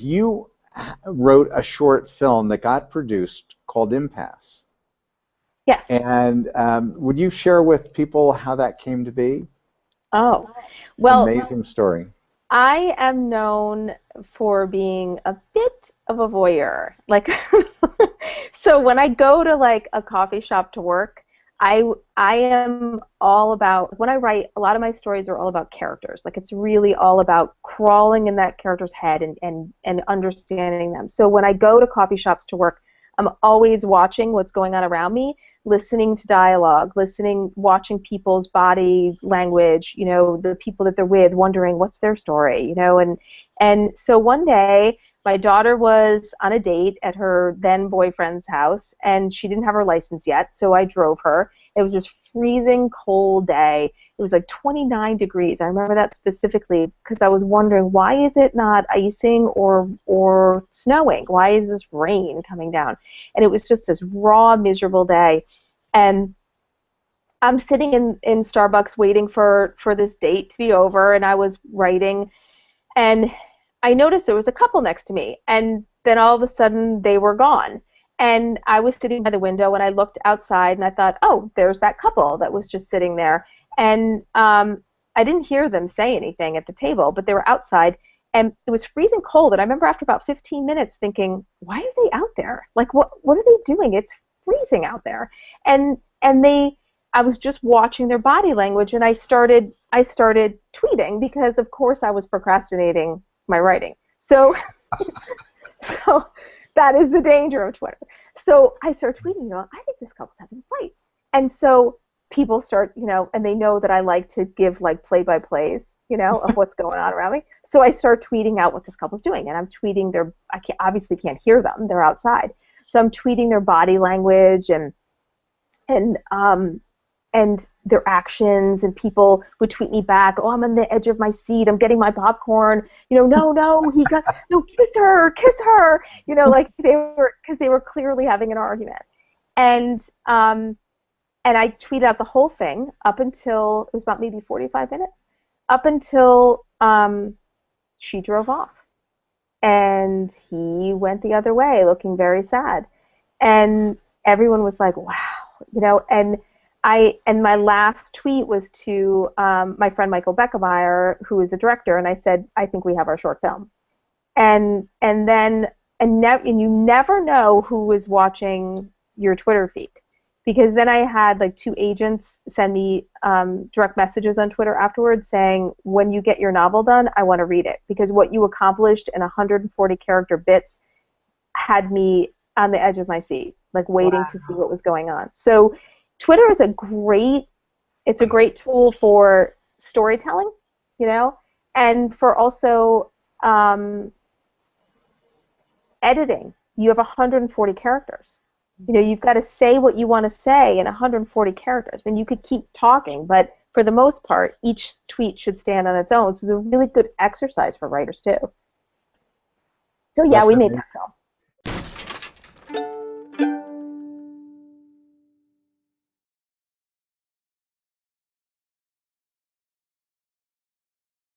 you wrote a short film that got produced called Impasse. Yes. And would you share with people how that came to be? Oh, It's an well, amazing story. I am known for being a bit of a voyeur. Like, so when I go to like a coffee shop to work, I am all about, when I write, a lot of my stories are all about characters. Like it's really all about crawling in that character's head and understanding them. So when I go to coffee shops to work, I'm always watching what's going on around me, listening to dialogue, watching people's body language, you know, the people that they're with, wondering what's their story, you know, and so one day my daughter was on a date at her then boyfriend's house, and she didn't have her license yet, so I drove her. It was this freezing cold day. It was like 29 degrees. I remember that specifically because I was wondering, why is it not icing or snowing? Why is this rain coming down? And it was just this raw, miserable day. And I'm sitting in Starbucks waiting for this date to be over, and I was writing, and I noticed there was a couple next to me, and then all of a sudden they were gone. And I was sitting by the window, and I looked outside, and I thought, oh, there's that couple that was just sitting there. And I didn't hear them say anything at the table, but they were outside, and it was freezing cold. And I remember after about 15 minutes thinking, why are they out there? Like, what are they doing? It's freezing out there. And I was just watching their body language, and I started tweeting because, of course, I was procrastinating my writing. So, so that is the danger of Twitter. So I start tweeting, you know, I think this couple's having a fight. And so people start, you know, and they know that I like to give like play-by-plays, you know, of what's going on around me. So I start tweeting out what this couple's doing, and I'm tweeting obviously can't hear them, they're outside. So I'm tweeting their body language and their actions, and people would tweet me back, oh, I'm on the edge of my seat, I'm getting my popcorn, you know, no, kiss her, you know, like because they were clearly having an argument. And I tweeted out the whole thing up until, it was about maybe 45 minutes, up until she drove off. And he went the other way looking very sad. And everyone was like, wow, you know, and my last tweet was to my friend Michael Beckemeyer, who is a director, and I said, I think we have our short film. And you never know who is watching your Twitter feed, because then I had like 2 agents send me direct messages on Twitter afterwards saying, when you get your novel done, I want to read it, because what you accomplished in 140 character bits had me on the edge of my seat, like waiting to see what was going on. So Twitter is a great tool for storytelling, you know, and for also editing. You have 140 characters. You know, you've got to say what you want to say in 140 characters. I mean, you could keep talking, but for the most part, each tweet should stand on its own. So it's a really good exercise for writers too. So yeah, we made that film.